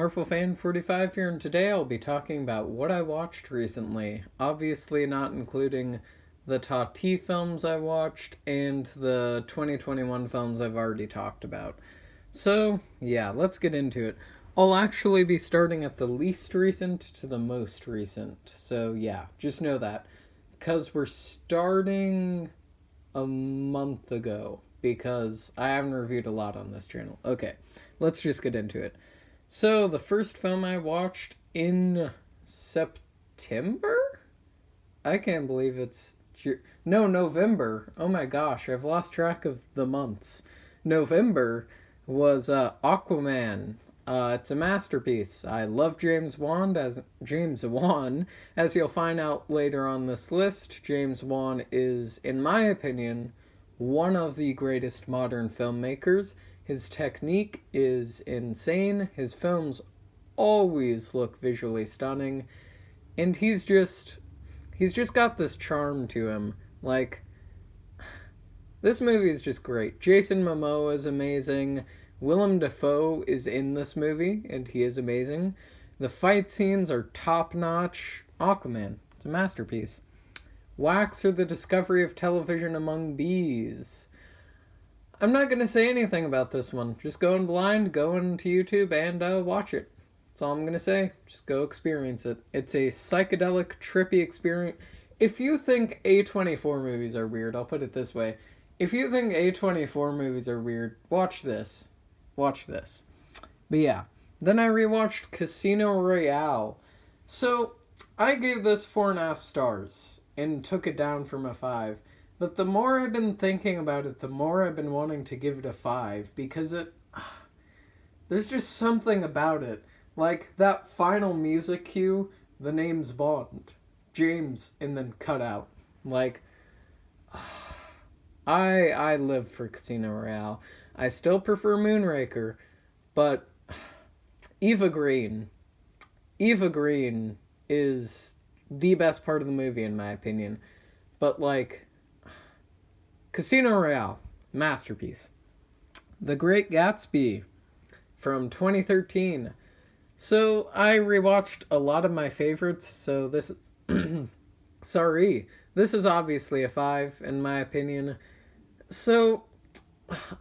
Marvel Fan 45 here, and today I'll be talking about what I watched recently. Obviously, not including the Tati films I watched and the 2021 films I've already talked about. So, yeah, let's get into it. I'll actually be starting at the least recent to the most recent. So, yeah, just know that. Because we're starting a month ago, because I haven't reviewed a lot on this channel. Okay, let's just get into it. So, the first film I watched in September? I can't believe it's. No, November. Oh my gosh, I've lost track of the months. November was Aquaman. It's a masterpiece. I love James Wan, as you'll find out later on this list. James Wan is, in my opinion, one of the greatest modern filmmakers. His technique is insane. His films always look visually stunning, and he's just got this charm to him. Like, this movie is just great. Jason Momoa is amazing. Willem Dafoe is in this movie, and he is amazing. The fight scenes are top notch. Aquaman, it's a masterpiece. Wax or the Discovery of Television Among Bees. I'm not going to say anything about this one. Just go in blind, go into YouTube, and watch it. That's all I'm going to say. Just go experience it. It's a psychedelic, trippy experience. If you think A24 movies are weird, I'll put it this way. If you think A24 movies are weird, watch this. Watch this. But yeah. Then I rewatched Casino Royale. So, I gave this 4.5 stars and took it down from a 5. But the more I've been thinking about it, the more I've been wanting to give it a 5, because there's just something about it. Like that final music cue, the name's Bond, James, and then cut out. Like, I live for Casino Royale. I still prefer Moonraker, but Eva Green is the best part of the movie in my opinion. But like, Casino Royale, masterpiece. The Great Gatsby from 2013. So I rewatched a lot of my favorites, so this is this is obviously a 5 in my opinion. So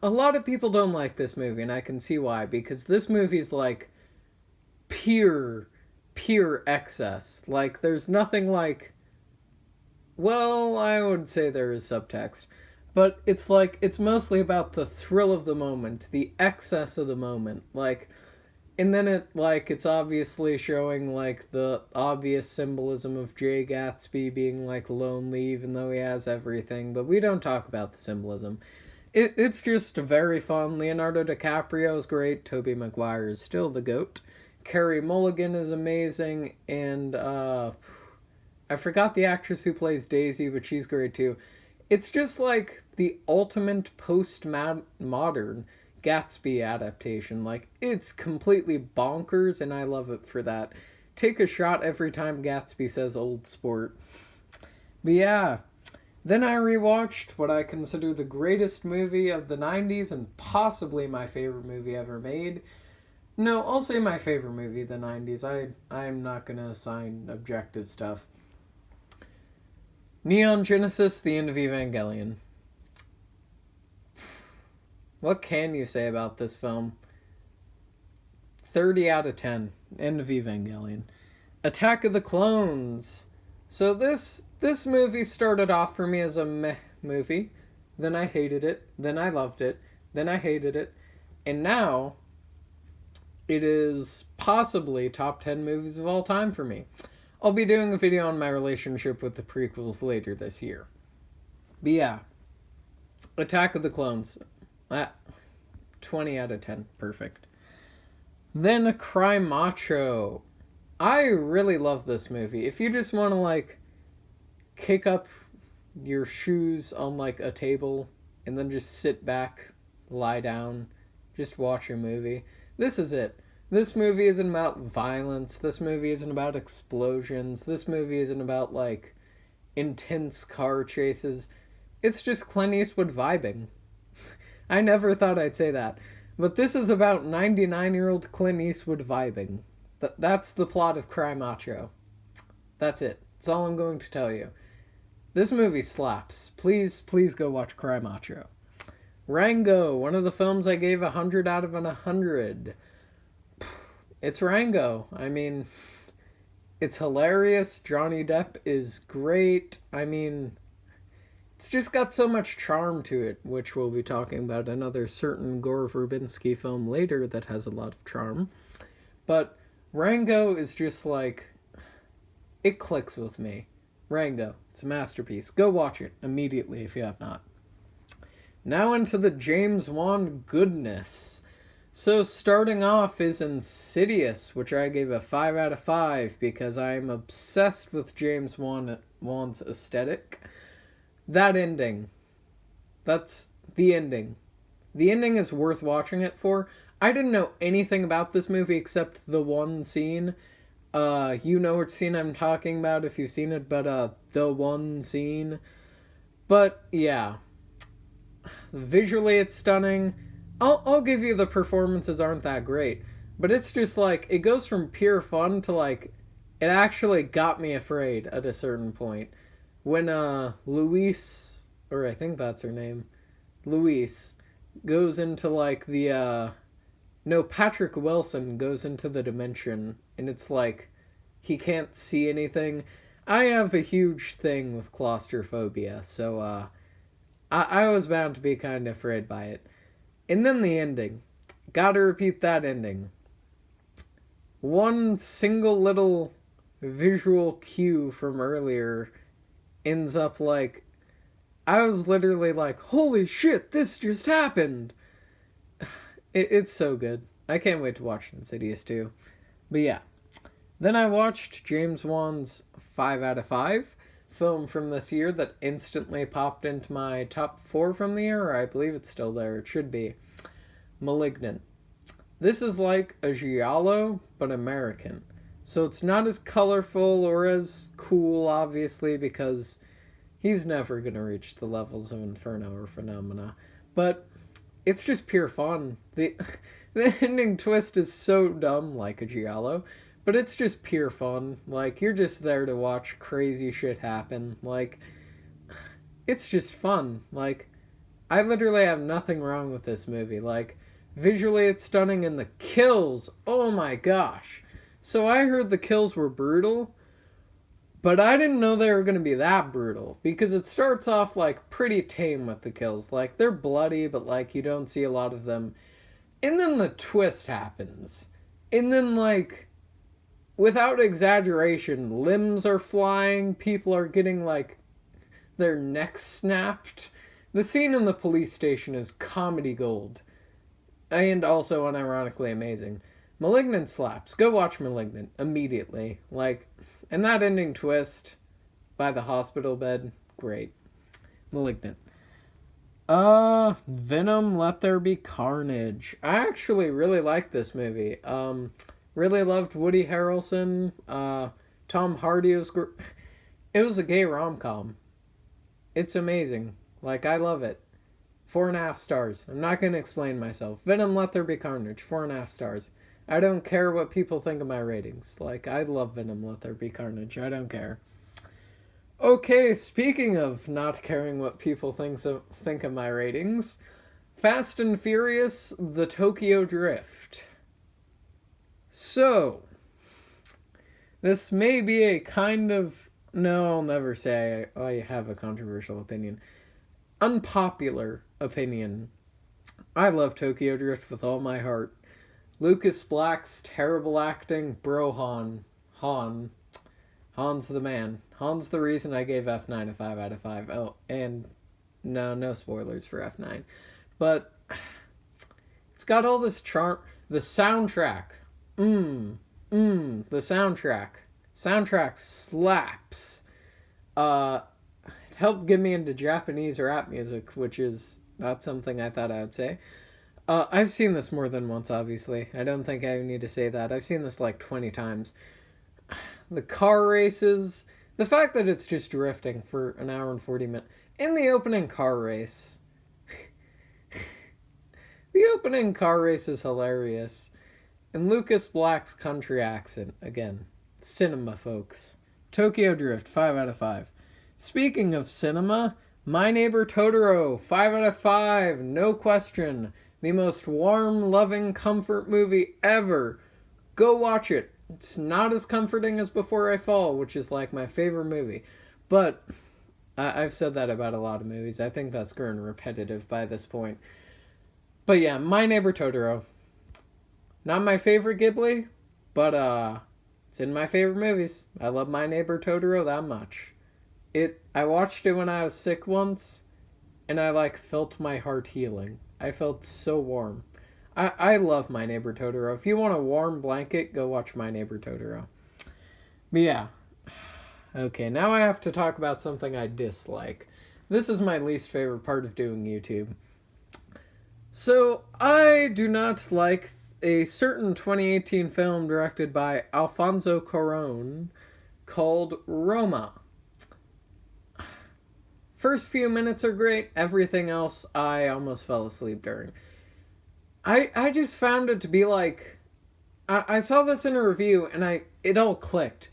a lot of people don't like this movie, and I can see why, because this movie is like pure excess. Like, there's nothing like, well, I would say there is subtext, but it's like, it's mostly about the thrill of the moment, the excess of the moment. Like, and then it's obviously showing like the obvious symbolism of Jay Gatsby being like lonely even though he has everything, but we don't talk about the symbolism. It's just very fun. Leonardo DiCaprio is great. Tobey Maguire is still the GOAT. Carey Mulligan is amazing, and I forgot the actress who plays Daisy, but she's great too. It's just like the ultimate post-modern Gatsby adaptation. Like, it's completely bonkers, and I love it for that. Take a shot every time Gatsby says old sport. But yeah, then I rewatched what I consider the greatest movie of the 90s and possibly my favorite movie ever made. No, I'll say my favorite movie of the 90s. I'm not going to assign objective stuff. Neon Genesis, The End of Evangelion. What can you say about this film? 30 out of 10. End of Evangelion. Attack of the Clones. So this movie started off for me as a meh movie. Then I hated it. Then I loved it. Then I hated it. And now, it is possibly top 10 movies of all time for me. I'll be doing a video on my relationship with the prequels later this year. But yeah, Attack of the Clones. 20 out of 10. Perfect. Then Cry Macho. I really love this movie. If you just want to like kick up your shoes on like a table and then just sit back, lie down, just watch a movie, this is it. This movie isn't about violence. This movie isn't about explosions. This movie isn't about like intense car chases. It's just Clint Eastwood vibing. I never thought I'd say that. But this is about 99-year-old Clint Eastwood vibing. That's the plot of Cry Macho. That's it. That's all I'm going to tell you. This movie slaps. Please, please go watch Cry Macho. Rango, one of the films I gave 100 out of 100. It's Rango. I mean, it's hilarious. Johnny Depp is great. I mean, it's just got so much charm to it, which we'll be talking about another certain Gore Verbinski film later that has a lot of charm. But Rango is just like, it clicks with me. Rango, it's a masterpiece. Go watch it immediately if you have not. Now into the James Wan goodness. So starting off is Insidious, which I gave a 5 out of 5 because I'm obsessed with James Wan's aesthetic. That ending. That's the ending. The ending is worth watching it for. I didn't know anything about this movie except the one scene. You know which scene I'm talking about if you've seen it, but the one scene. But yeah. Visually it's stunning. I'll give you the performances aren't that great, but it's just like, it goes from pure fun to like, it actually got me afraid at a certain point. When Louise, or I think that's her name, Louise, goes into like the, no, Patrick Wilson goes into the dimension, and it's like, he can't see anything. I have a huge thing with claustrophobia, so I was bound to be kind of afraid by it. And then the ending. Gotta repeat that ending. One single little visual cue from earlier ends up like, I was literally like, holy shit, this just happened! It's so good. I can't wait to watch Insidious 2. But yeah. Then I watched James Wan's 5 out of 5 film from this year that instantly popped into my top 4 from the year, or I believe it's still there, it should be. Malignant. This is like a giallo, but American. So it's not as colorful or as cool, obviously, because he's never going to reach the levels of Inferno or Phenomena. But it's just pure fun. The ending twist is so dumb, like a giallo, but it's just pure fun. Like, you're just there to watch crazy shit happen. Like, it's just fun. Like, I literally have nothing wrong with this movie. Like, visually it's stunning, and the kills, oh my gosh. So I heard the kills were brutal, but I didn't know they were going to be that brutal, because it starts off like pretty tame with the kills. Like, they're bloody, but like you don't see a lot of them. And then the twist happens. And then, like, without exaggeration, limbs are flying, people are getting like their necks snapped. The scene in the police station is comedy gold. And also unironically amazing. Malignant slaps. Go watch Malignant immediately. Like, and that ending twist by the hospital bed, great. Malignant. Venom, Let There Be Carnage. I actually really liked this movie. Really loved Woody Harrelson. Tom Hardy was it was a gay rom-com. It's amazing. Like, I love it. 4.5 stars. I'm not going to explain myself. Venom, Let There Be Carnage. 4.5 stars. I don't care what people think of my ratings. Like, I love Venom, Let There Be Carnage. I don't care. Okay, speaking of not caring what people think of my ratings, Fast and Furious, The Tokyo Drift. So, this may be a kind of, no, I'll never say I have a controversial opinion. Unpopular opinion. I love Tokyo Drift with all my heart. Lucas Black's terrible acting, bro Han. Han's the man. Han's the reason I gave F9 a 5 out of 5. Oh, and no spoilers for F9. But it's got all this charm. The soundtrack. The soundtrack. Soundtrack slaps. It helped get me into Japanese rap music, which is not something I thought I would say. I've seen this more than once, obviously. I don't think I need to say that. I've seen this like 20 times. The car races, the fact that it's just drifting for an hour and 40 minutes. In the opening car race, The opening car race is hilarious. And Lucas Black's country accent, again, cinema, folks. Tokyo Drift, 5 out of 5. Speaking of cinema, My Neighbor Totoro, 5 out of 5, no question. The most warm, loving comfort movie ever. Go watch it. It's not as comforting as Before I Fall, which is like my favorite movie. But I've said that about a lot of movies. I think that's growing repetitive by this point. But yeah, My Neighbor Totoro. Not my favorite Ghibli, but it's in my favorite movies. I love My Neighbor Totoro that much. I watched it when I was sick once, and I felt my heart healing. I felt so warm. I love My Neighbor Totoro. If you want a warm blanket, go watch My Neighbor Totoro. But yeah. Okay, now I have to talk about something I dislike. This is my least favorite part of doing YouTube. So, I do not like a certain 2018 film directed by Alfonso Cuarón called Roma. First few minutes are great, everything else I almost fell asleep during. I just found it to be I saw this in a review and it all clicked.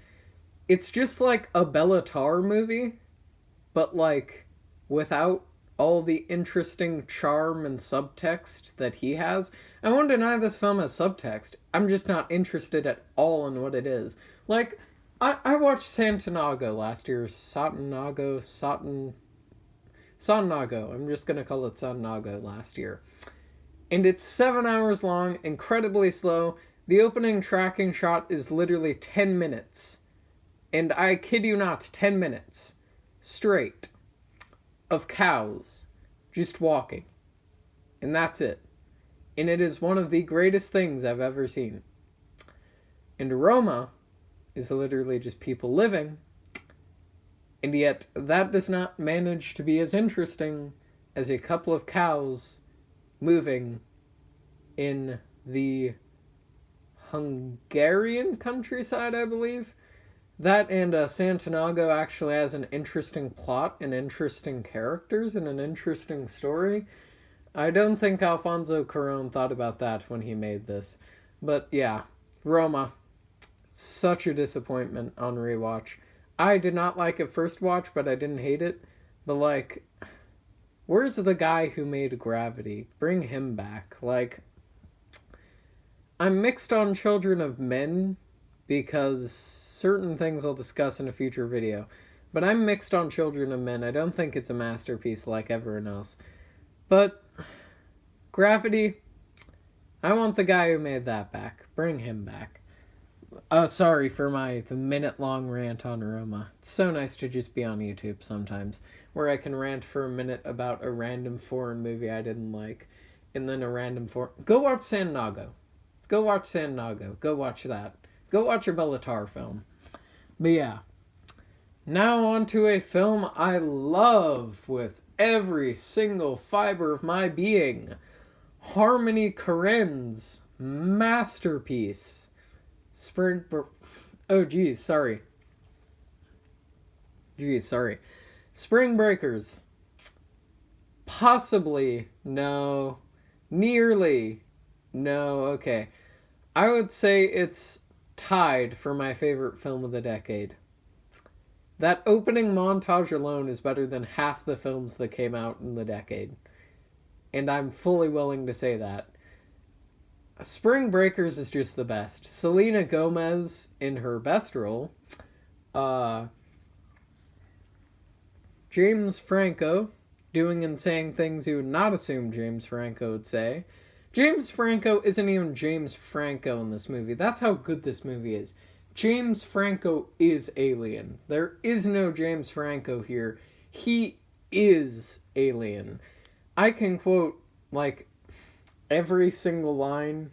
It's just like a Béla Tarr movie, but without all the interesting charm and subtext that he has. I won't deny this film has subtext. I'm just not interested at all in what it is. I watched Santanago last year. Satanago. I'm just gonna call it Satanago last year. And it's 7 hours long, incredibly slow. The opening tracking shot is literally 10 minutes. And I kid you not, 10 minutes. Straight. Of cows. Just walking. And that's it. And it is one of the greatest things I've ever seen. And Roma is literally just people living. And yet, that does not manage to be as interesting as a couple of cows moving in the Hungarian countryside, I believe. That and Santanago actually has an interesting plot and interesting characters and an interesting story. I don't think Alfonso Cuarón thought about that when he made this. But yeah, Roma. Such a disappointment on rewatch. I did not like it first watch, but I didn't hate it. But where's the guy who made Gravity? Bring him back. I'm mixed on Children of Men because certain things I'll discuss in a future video. But I'm mixed on Children of Men. I don't think it's a masterpiece like everyone else. But Gravity, I want the guy who made that back. Bring him back. Sorry for the minute-long rant on Roma. It's so nice to just be on YouTube sometimes, where I can rant for a minute about a random foreign movie I didn't like, and then a random Go watch Santanago. Go watch Santanago. Go watch that. Go watch a Béla Tarr film. But yeah. Now on to a film I love with every single fiber of my being. Harmony Korine's masterpiece. Spring Breakers. Possibly. No. Nearly. No. Okay. I would say it's tied for my favorite film of the decade. That opening montage alone is better than half the films that came out in the decade. And I'm fully willing to say that. Spring Breakers is just the best. Selena Gomez in her best role. James Franco doing and saying things you would not assume James Franco would say. James Franco isn't even James Franco in this movie. That's how good this movie is. James Franco is Alien. There is no James Franco here. He is Alien. I can quote, every single line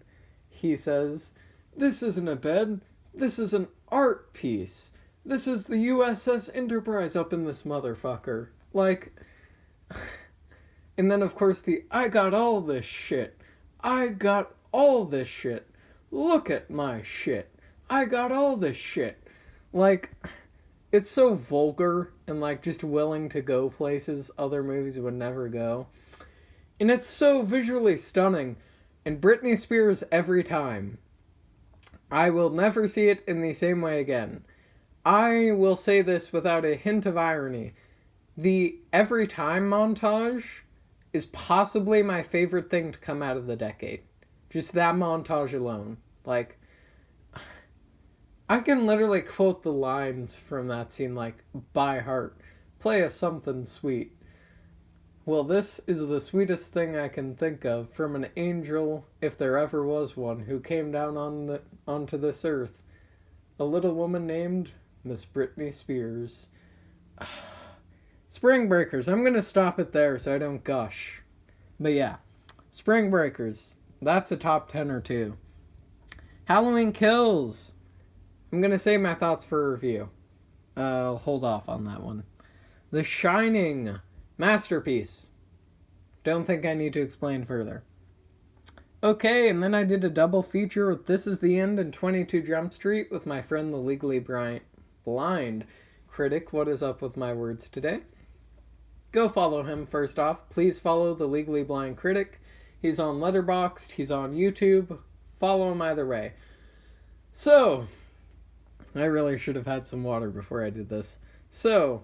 he says. This isn't a bed. This is an art piece. This is the USS Enterprise up in this motherfucker. And then of course I got all this shit. I got all this shit. Look at my shit. I got all this shit. It's so vulgar and just willing to go places other movies would never go. And it's so visually stunning. And Britney Spears every time. I will never see it in the same way again. I will say this without a hint of irony. The Every Time montage is possibly my favorite thing to come out of the decade. Just that montage alone. Like, I can literally quote the lines from that scene, like, by heart. Play us something sweet. Well, this is the sweetest thing I can think of from an angel, if there ever was one, who came down onto this earth. A little woman named Miss Britney Spears. Spring Breakers. I'm going to stop it there so I don't gush. But yeah, Spring Breakers. That's a top 10 or 2. Halloween Kills. I'm going to save my thoughts for review. I'll hold off on that one. The Shining. Masterpiece. Don't think I need to explain further. Okay, and then I did a double feature with This Is the End and 22 Jump Street with my friend the Legally Blind critic. What is up with my words today? Go follow him first off. Please follow the Legally Blind critic. He's on Letterboxd. He's on YouTube. Follow him either way. So, I really should have had some water before I did this. So,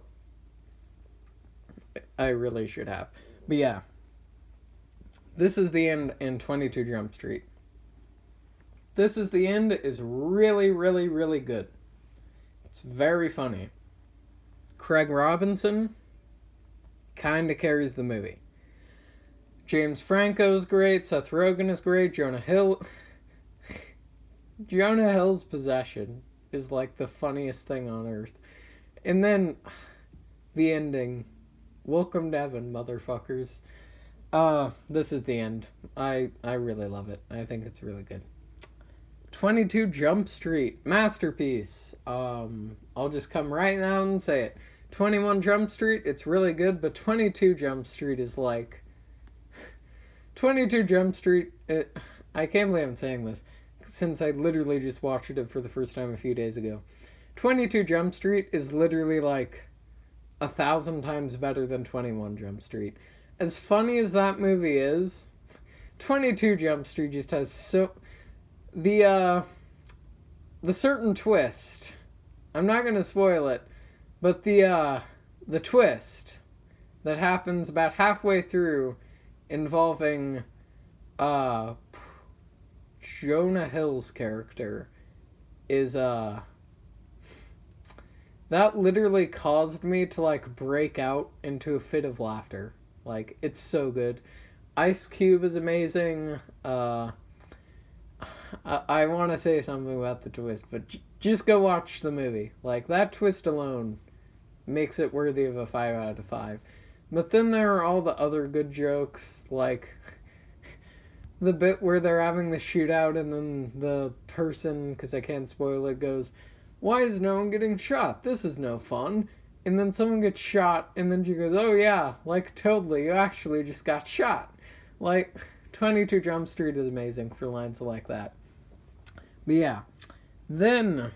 I really should have. But yeah. This Is the End and 22 Jump Street. This Is the End is really, really, really good. It's very funny. Craig Robinson kind of carries the movie. James Franco's great. Seth Rogen is great. Jonah Hill's possession is like the funniest thing on earth. And then the ending. Welcome to heaven, motherfuckers. This is the end. I really love it. I think it's really good. 22 Jump Street. Masterpiece. I'll just come right now and say it. 21 Jump Street, it's really good, but 22 Jump Street is like... 22 Jump Street, I can't believe I'm saying this, since I literally just watched it for the first time a few days ago. 22 Jump Street is literally like 1,000 times better than 21 Jump Street. As funny as that movie is, 22 Jump Street just has so... The certain twist, I'm not going to spoil it, but the twist that happens about halfway through involving Jonah Hill's character is that literally caused me to like break out into a fit of laughter. Like, it's so good. Ice Cube is amazing. I want to say something about the twist, but just go watch the movie. Like, that twist alone makes it worthy of a 5 out of 5. But then there are all the other good jokes, like the bit where they're having the shootout and then the person, because I can't spoil it, goes, "Why is no one getting shot? This is no fun." And then someone gets shot, and then she goes, "Oh yeah, like totally, you actually just got shot." Like, 22 Jump Street is amazing for lines like that. But yeah, then,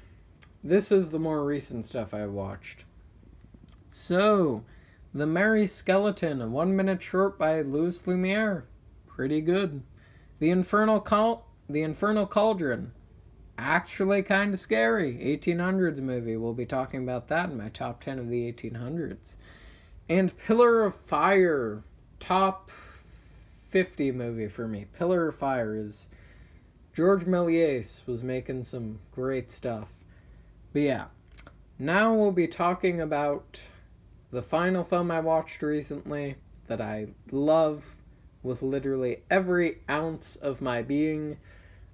this is the more recent stuff I watched. So, The Merry Skeleton, a 1-minute short by Louis Lumiere. Pretty good. The Infernal Cauldron. Actually kind of scary. 1800s movie. We'll be talking about that in my top 10 of the 1800s. And Pillar of Fire. Top 50 movie for me. Pillar of Fire is... George Méliès was making some great stuff. But yeah. Now we'll be talking about the final film I watched recently that I love with literally every ounce of my being.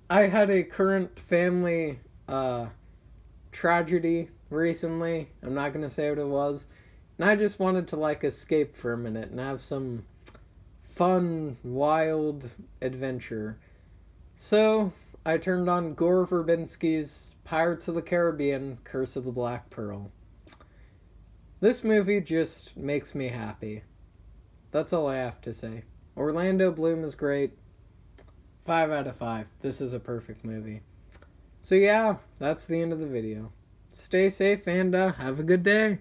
I had a current family tragedy recently. I'm not going to say what it was. And I just wanted to like escape for a minute and have some fun, wild adventure. So I turned on Gore Verbinski's Pirates of the Caribbean, Curse of the Black Pearl. This movie just makes me happy. That's all I have to say. Orlando Bloom is great. 5 out of 5. This is a perfect movie. So yeah, that's the end of the video. Stay safe and have a good day.